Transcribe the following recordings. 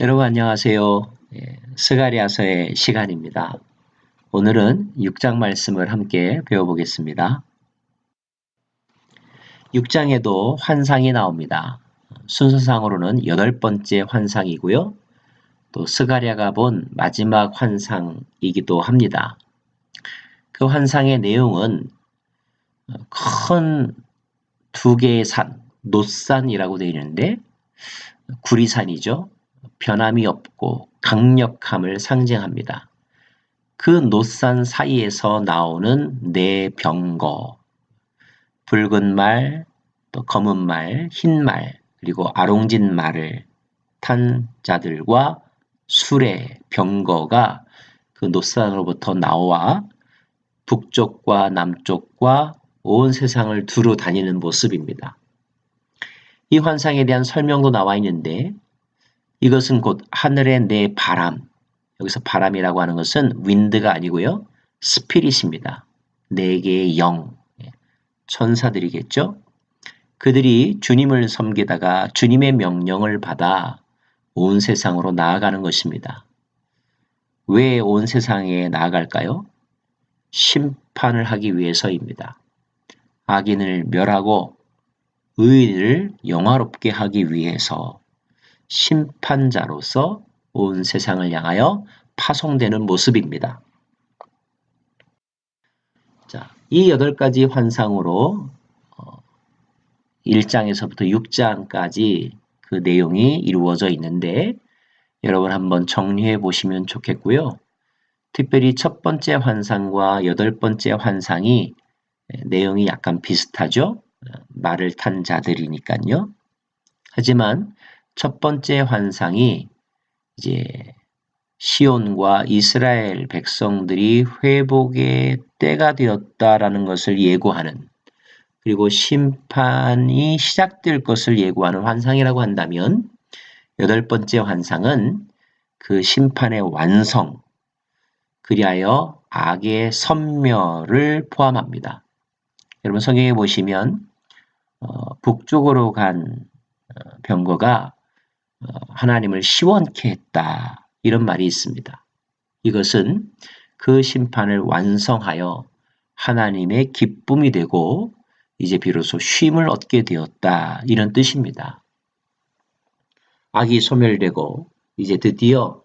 여러분 안녕하세요. 스가랴서의 시간입니다. 오늘은 6장 말씀을 함께 배워보겠습니다. 6장에도 환상이 나옵니다. 순서상으로는 8번째 환상이고요. 또 스가랴가 본 마지막 환상이기도 합니다. 그 환상의 내용은 큰 두 개의 산, 놋산이라고 되어 있는데 구리산이죠. 변함이 없고 강력함을 상징합니다. 그 놋산 사이에서 나오는 네 병거, 붉은 말, 또 검은 말, 흰 말, 그리고 아롱진 말을 탄 자들과 수레, 병거가 그 놋산으로부터 나와 북쪽과 남쪽과 온 세상을 두루 다니는 모습입니다. 이 환상에 대한 설명도 나와 있는데 이것은 곧 하늘의 네 바람, 여기서 바람이라고 하는 것은 윈드가 아니고요. 스피릿입니다. 네 개의 영, 천사들이겠죠. 그들이 주님을 섬기다가 주님의 명령을 받아 온 세상으로 나아가는 것입니다. 왜 온 세상에 나아갈까요? 심판을 하기 위해서입니다. 악인을 멸하고 의인을 영화롭게 하기 위해서 심판자로서 온 세상을 향하여 파송되는 모습입니다. 자, 이 8가지 환상으로 1장에서부터 6장까지 그 내용이 이루어져 있는데 여러분 한번 정리해 보시면 좋겠고요. 특별히 첫 번째 환상과 8번째 환상이 내용이 약간 비슷하죠. 말을 탄 자들이니까요. 하지만 첫 번째 환상이 이제 시온과 이스라엘 백성들이 회복의 때가 되었다라는 것을 예고하는, 그리고 심판이 시작될 것을 예고하는 환상이라고 한다면 8번째 환상은 그 심판의 완성, 그리하여 악의 섬멸을 포함합니다. 여러분 성경에 보시면 북쪽으로 간 병거가 하나님을 시원케 했다, 이런 말이 있습니다. 이것은 그 심판을 완성하여 하나님의 기쁨이 되고 이제 비로소 쉼을 얻게 되었다, 이런 뜻입니다. 악이 소멸되고 이제 드디어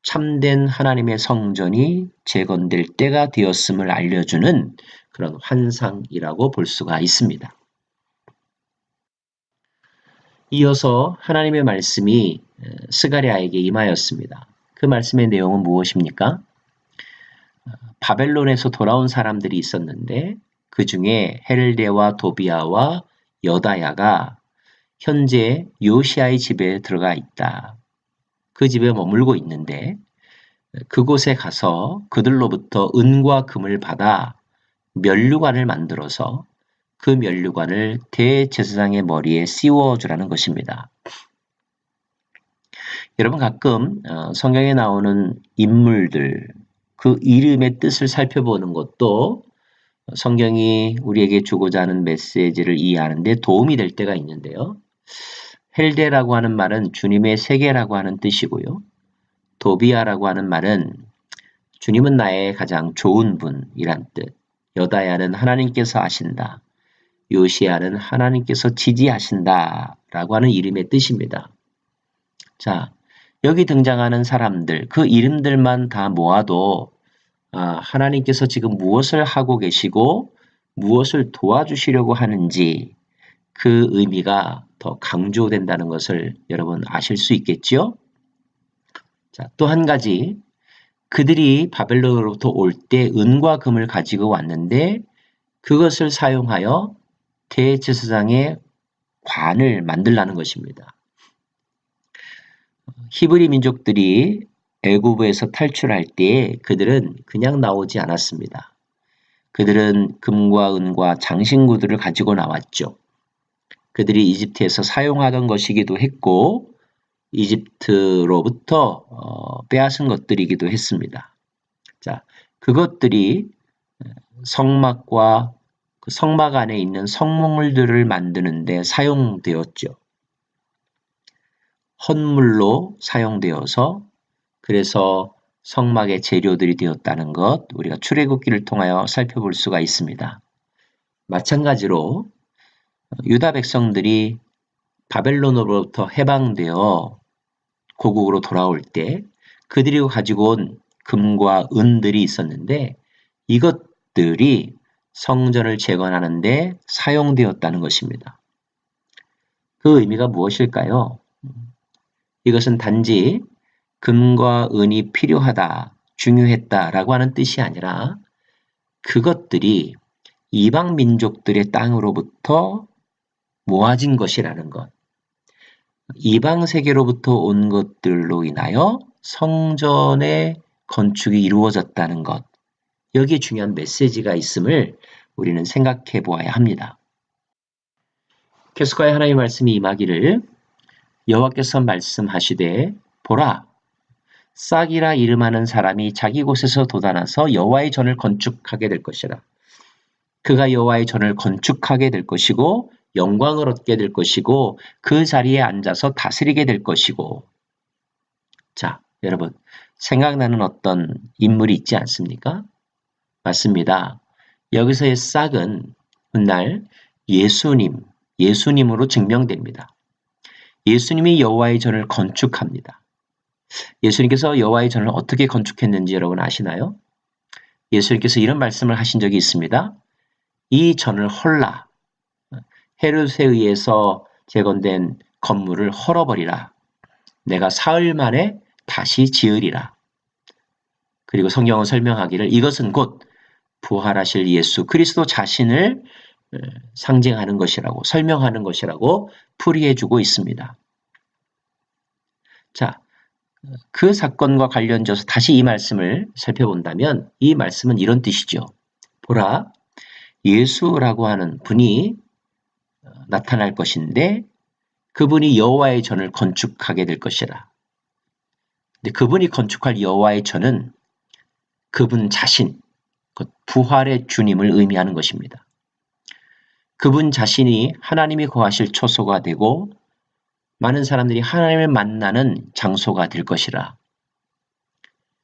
참된 하나님의 성전이 재건될 때가 되었음을 알려주는 그런 환상이라고 볼 수가 있습니다. 이어서 하나님의 말씀이 스가랴에게 임하였습니다. 그 말씀의 내용은 무엇입니까? 바벨론에서 돌아온 사람들이 있었는데 그 중에 헬데와 도비아와 여다야가 현재 요시아의 집에 들어가 있다. 그 집에 머물고 있는데 그곳에 가서 그들로부터 은과 금을 받아 면류관을 만들어서 그 면류관을 대제사장의 머리에 씌워주라는 것입니다. 여러분 가끔 성경에 나오는 인물들, 그 이름의 뜻을 살펴보는 것도 성경이 우리에게 주고자 하는 메시지를 이해하는 데 도움이 될 때가 있는데요. 헬데라고 하는 말은 주님의 세계라고 하는 뜻이고요. 도비아라고 하는 말은 주님은 나의 가장 좋은 분이란 뜻, 여다야는 하나님께서 아신다, 요시아는 하나님께서 지지하신다 라고 하는 이름의 뜻입니다. 자, 여기 등장하는 사람들, 그 이름들만 다 모아도 하나님께서 지금 무엇을 하고 계시고 무엇을 도와주시려고 하는지 그 의미가 더 강조된다는 것을 여러분 아실 수 있겠죠? 자, 또 한 가지, 그들이 바벨론으로부터 올 때 은과 금을 가지고 왔는데 그것을 사용하여 대제사장의 관을 만들라는 것입니다. 히브리 민족들이 애굽에서 탈출할 때 그들은 그냥 나오지 않았습니다. 그들은 금과 은과 장신구들을 가지고 나왔죠. 그들이 이집트에서 사용하던 것이기도 했고 이집트로부터 빼앗은 것들이기도 했습니다. 자, 그것들이 성막과 그 성막 안에 있는 성물들을 만드는 데 사용되었죠. 헌물로 사용되어서 그래서 성막의 재료들이 되었다는 것 우리가 출애굽기를 통하여 살펴볼 수가 있습니다. 마찬가지로 유다 백성들이 바벨론으로부터 해방되어 고국으로 돌아올 때 그들이 가지고 온 금과 은들이 있었는데 이것들이 성전을 재건하는 데 사용되었다는 것입니다. 그 의미가 무엇일까요? 이것은 단지 금과 은이 필요하다, 중요했다라고 하는 뜻이 아니라 그것들이 이방 민족들의 땅으로부터 모아진 것이라는 것. 이방 세계로부터 온 것들로 인하여 성전의 건축이 이루어졌다는 것. 여기에 중요한 메시지가 있음을 우리는 생각해 보아야 합니다. 계속하여 하나님의 말씀이 임하기를 여호와께서 말씀하시되 보라 싹이라 이름하는 사람이 자기 곳에서 돋아나서 여호와의 전을 건축하게 될 것이라. 그가 여호와의 전을 건축하게 될 것이고 영광을 얻게 될 것이고 그 자리에 앉아서 다스리게 될 것이고. 자, 여러분 생각나는 어떤 인물이 있지 않습니까? 맞습니다. 여기서의 싹은 훗날 예수님으로 증명됩니다. 예수님이 여호와의 전을 건축합니다. 예수님께서 여호와의 전을 어떻게 건축했는지 여러분 아시나요? 예수님께서 이런 말씀을 하신 적이 있습니다. 이 전을 헐라. 헤롯에 의해서 재건된 건물을 헐어버리라. 내가 사흘 만에 다시 지으리라. 그리고 성경은 설명하기를 이것은 곧 부활하실 예수 그리스도 자신을 상징하는 것이라고 설명하는 것이라고 풀이해주고 있습니다. 자, 그 사건과 관련져서 다시 이 말씀을 살펴본다면 이 말씀은 이런 뜻이죠. 보라, 예수라고 하는 분이 나타날 것인데 그분이 여호와의 전을 건축하게 될 것이라. 근데 그분이 건축할 여호와의 전은 그분 자신, 곧 부활의 주님을 의미하는 것입니다. 그분 자신이 하나님이 거하실 초소가 되고 많은 사람들이 하나님을 만나는 장소가 될 것이라.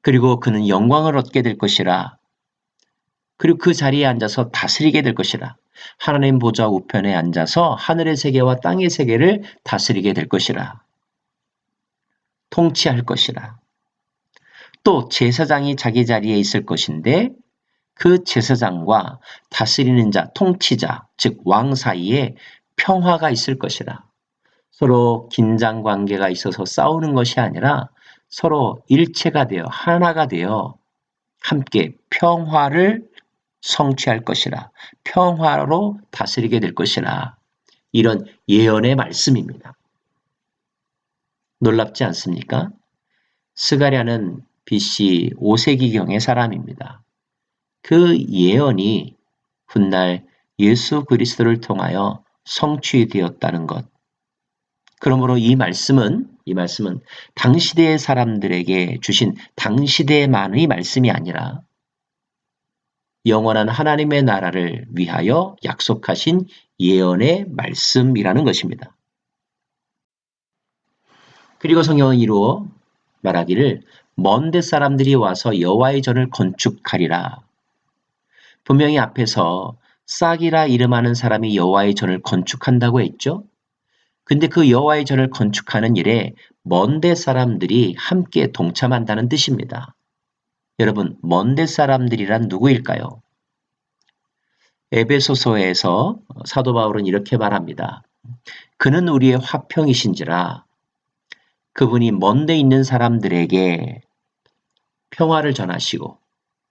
그리고 그는 영광을 얻게 될 것이라. 그리고 그 자리에 앉아서 다스리게 될 것이라. 하나님 보좌 우편에 앉아서 하늘의 세계와 땅의 세계를 다스리게 될 것이라. 통치할 것이라. 또 제사장이 자기 자리에 있을 것인데 그 제사장과 다스리는 자, 통치자, 즉 왕 사이에 평화가 있을 것이라. 서로 긴장 관계가 있어서 싸우는 것이 아니라 서로 일체가 되어 하나가 되어 함께 평화를 성취할 것이라. 평화로 다스리게 될 것이라. 이런 예언의 말씀입니다. 놀랍지 않습니까? 스가랴는 BC 5세기경의 사람입니다. 그 예언이 훗날 예수 그리스도를 통하여 성취되었다는 것. 그러므로 이 말씀은 당시대의 사람들에게 주신 당시대만의 말씀이 아니라 영원한 하나님의 나라를 위하여 약속하신 예언의 말씀이라는 것입니다. 그리고 성경은 이루어 말하기를 먼데 사람들이 와서 여호와의 전을 건축하리라. 분명히 앞에서 싹이라 이름하는 사람이 여호와의 전을 건축한다고 했죠. 근데 그 여호와의 전을 건축하는 일에 먼데 사람들이 함께 동참한다는 뜻입니다. 여러분, 먼데 사람들이란 누구일까요? 에베소서에서 사도 바울은 이렇게 말합니다. 그는 우리의 화평이신지라. 그분이 먼데 있는 사람들에게 평화를 전하시고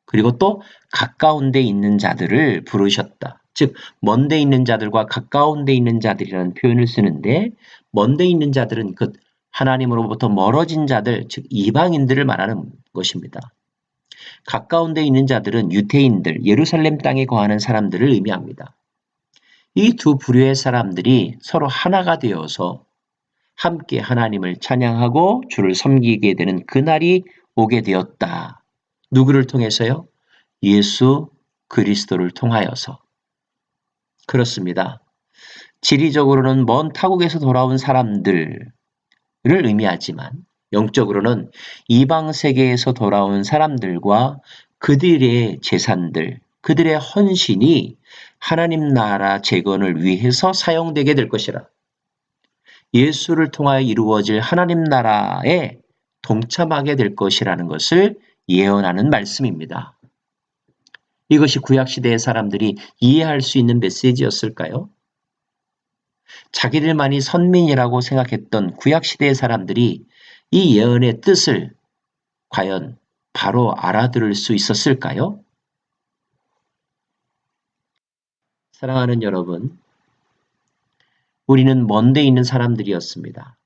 그리고 또 가까운 데 있는 자들을 부르셨다. 즉 먼데 있는 자들과 가까운 데 있는 자들이라는 표현을 쓰는데 먼데 있는 자들은 그 하나님으로부터 멀어진 자들, 즉 이방인들을 말하는 것입니다. 가까운 데 있는 자들은 유대인들, 예루살렘 땅에 거하는 사람들을 의미합니다. 이 두 부류의 사람들이 서로 하나가 되어서 함께 하나님을 찬양하고 주를 섬기게 되는 그날이 오게 되었다. 누구를 통해서요? 예수 그리스도를 통하여서. 그렇습니다. 지리적으로는 먼 타국에서 돌아온 사람들, 의미하지만 영적으로는 이방 세계에서 돌아온 사람들과 그들의 재산들, 그들의 헌신이 하나님 나라 재건을 위해서 사용되게 될 것이라. 예수를 통하여 이루어질 하나님 나라에 동참하게 될 것이라는 것을 예언하는 말씀입니다. 이것이 구약시대의 사람들이 이해할 수 있는 메시지였을까요? 자기들만이 선민이라고 생각했던 구약시대의 사람들이 이 예언의 뜻을 과연 바로 알아들을 수 있었을까요? 사랑하는 여러분, 우리는 먼 데 있는 사람들이었습니다.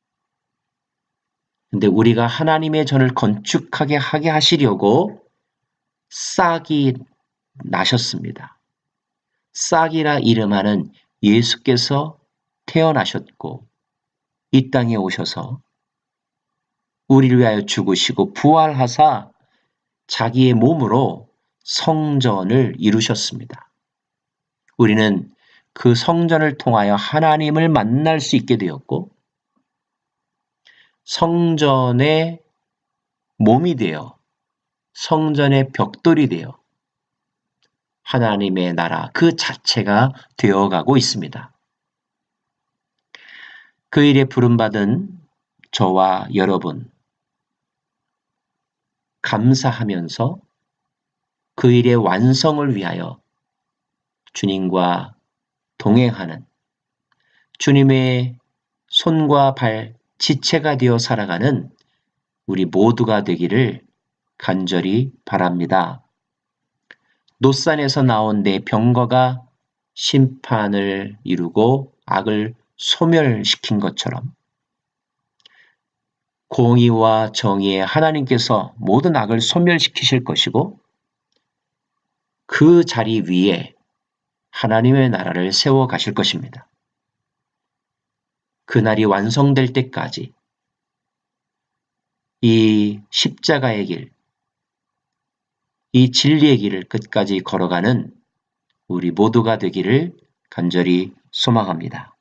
근데 우리가 하나님의 전을 건축하게 하게 하시려고 싹이 나셨습니다. 싹이라 이름하는 예수께서 태어나셨고 이 땅에 오셔서 우리를 위하여 죽으시고 부활하사 자기의 몸으로 성전을 이루셨습니다. 우리는 그 성전을 통하여 하나님을 만날 수 있게 되었고 성전의 몸이 되어 성전의 벽돌이 되어 하나님의 나라 그 자체가 되어가고 있습니다. 그 일에 부름받은 저와 여러분 감사하면서 그 일의 완성을 위하여 주님과 동행하는 주님의 손과 발 지체가 되어 살아가는 우리 모두가 되기를 간절히 바랍니다. 노산에서 나온 내 병거가 심판을 이루고 악을 소멸시킨 것처럼 공의와 정의의 하나님께서 모든 악을 소멸시키실 것이고 그 자리 위에 하나님의 나라를 세워 가실 것입니다. 그날이 완성될 때까지 이 십자가의 길, 이 진리의 길을 끝까지 걸어가는 우리 모두가 되기를 간절히 소망합니다.